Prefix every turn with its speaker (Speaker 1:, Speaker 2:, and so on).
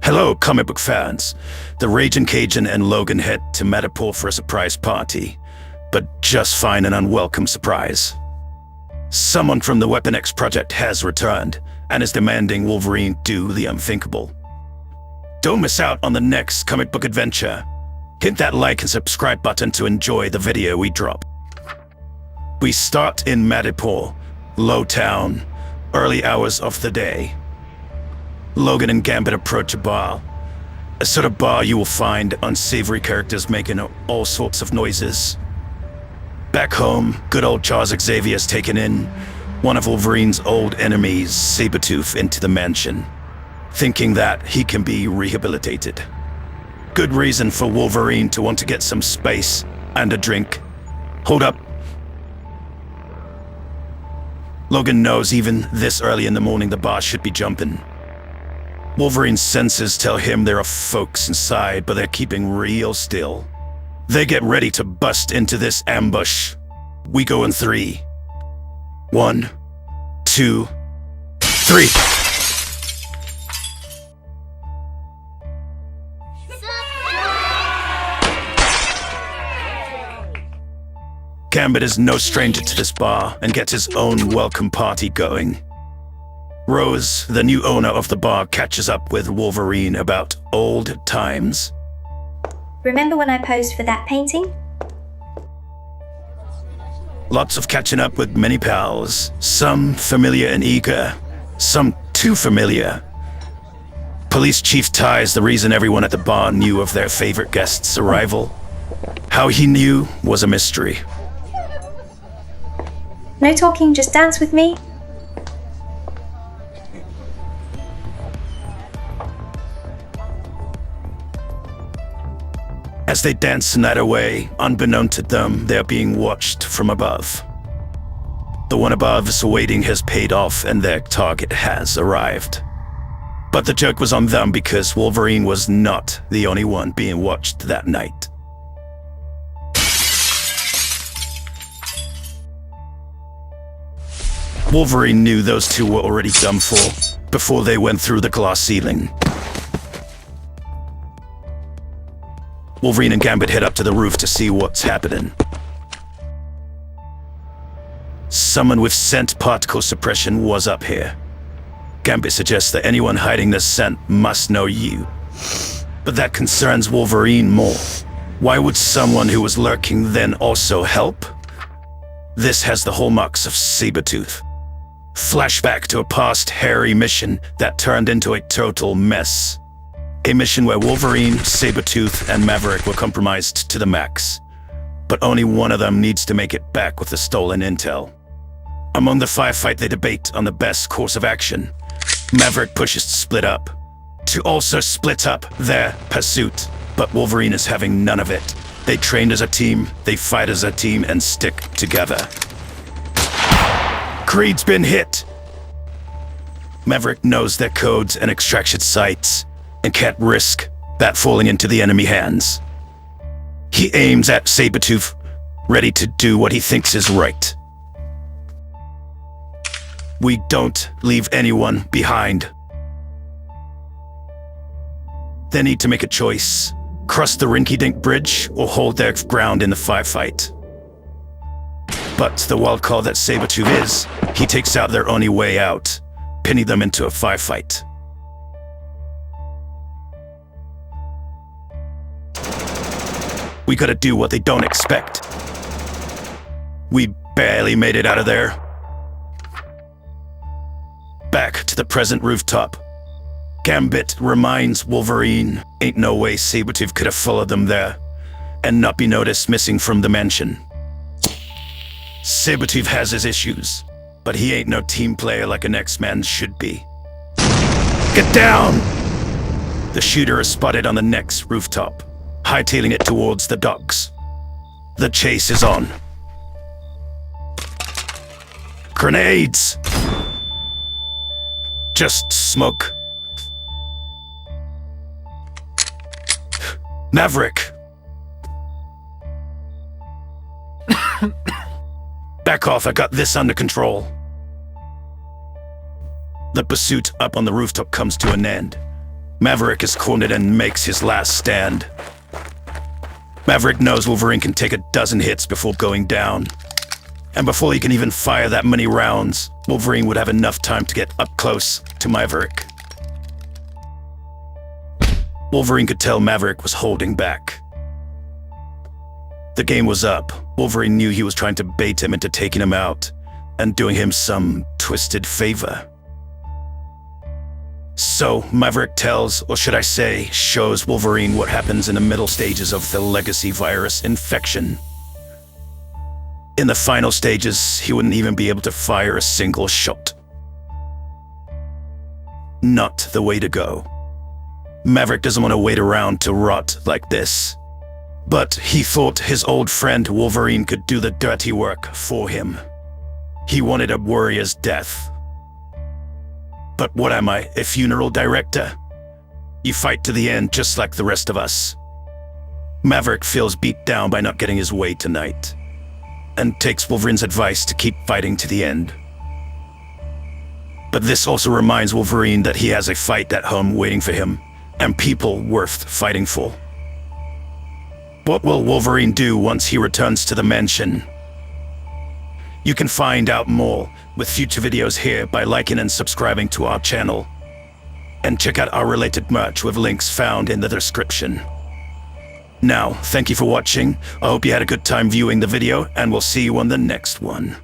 Speaker 1: Hello, comic book fans. The Raging Cajun and Logan head to Madripoor for a surprise party, but just find an unwelcome surprise. Someone from the Weapon X project has returned and is demanding Wolverine do the unthinkable. Don't miss out on the next comic book adventure. Hit that like and subscribe button to enjoy the video we drop. We start in Madripoor, Lowtown, early hours of the day. Logan and Gambit approach a bar. A sort of bar you will find unsavory characters making all sorts of noises. Back home, good old Charles Xavier's taken in one of Wolverine's old enemies, Sabretooth, into the mansion, thinking that he can be rehabilitated. Good reason for Wolverine to want to get some space and a drink. Hold up. Logan knows even this early in the morning the bar should be jumping. Wolverine's senses tell him there are folks inside, but they're keeping real still. They get ready to bust into this ambush. We go in 3. 1, 2, 3. Gambit is no stranger to this bar and gets his own welcome party going. Rose, the new owner of the bar, catches up with Wolverine about old times.
Speaker 2: Remember when I posed for that painting?
Speaker 1: Lots of catching up with many pals, some familiar and eager, some too familiar. Police Chief Ty is the reason everyone at the bar knew of their favorite guest's arrival. How he knew was a mystery.
Speaker 2: No talking, just dance with me.
Speaker 1: As they dance the night away, unbeknown to them, they're being watched from above. The one above is waiting has paid off and their target has arrived. But the joke was on them because Wolverine was not the only one being watched that night. Wolverine knew those two were already done for before they went through the glass ceiling. Wolverine and Gambit head up to the roof to see what's happening. Someone with scent particle suppression was up here. Gambit suggests that anyone hiding the scent must know you. But that concerns Wolverine more. Why would someone who was lurking then also help? This has the hallmarks of Sabretooth. Flashback to a past hairy mission that turned into a total mess. A mission where Wolverine, Sabretooth, and Maverick were compromised to the max. But only one of them needs to make it back with the stolen intel. Among the firefight, they debate on the best course of action. Maverick pushes to split up, to also split up their pursuit. But Wolverine is having none of it. They trained as a team, they fight as a team, and stick together. Creed's been hit. Maverick knows their codes and extraction sites, and can't risk that falling into the enemy hands. He aims at Sabretooth, ready to do what he thinks is right. We don't leave anyone behind. They need to make a choice. Cross the rinky-dink bridge or hold their ground in the firefight. But the wild card that Sabretooth is, he takes out their only way out, pinning them into a firefight. We gotta do what they don't expect. We barely made it out of there. Back to the present rooftop. Gambit reminds Wolverine, ain't no way Sabretooth could have followed them there and not be noticed missing from the mansion. Sabretooth has his issues, but he ain't no team player like an X-Man should be. Get down! The shooter is spotted on the next rooftop, hightailing it towards the docks. The chase is on. Grenades! Just smoke. Maverick! Back off, I got this under control. The pursuit up on the rooftop comes to an end. Maverick is cornered and makes his last stand. Maverick knows Wolverine can take a dozen hits before going down. And before he can even fire that many rounds, Wolverine would have enough time to get up close to Maverick. Wolverine could tell Maverick was holding back. The game was up. Wolverine knew he was trying to bait him into taking him out and doing him some twisted favor. So Maverick tells, or should I say, shows Wolverine what happens in the middle stages of the legacy virus infection. In the final stages, he wouldn't even be able to fire a single shot. Not the way to go. Maverick doesn't want to wait around to rot like this. But he thought his old friend Wolverine could do the dirty work for him. He wanted a warrior's death. But what am I, a funeral director? You fight to the end just like the rest of us. Maverick feels beat down by not getting his way tonight, and takes Wolverine's advice to keep fighting to the end. But this also reminds Wolverine that he has a fight at home waiting for him, and people worth fighting for. What will Wolverine do once he returns to the mansion? You can find out more with future videos here by liking and subscribing to our channel. And check out our related merch with links found in the description. Now, thank you for watching. I hope you had a good time viewing the video, and we'll see you on the next one.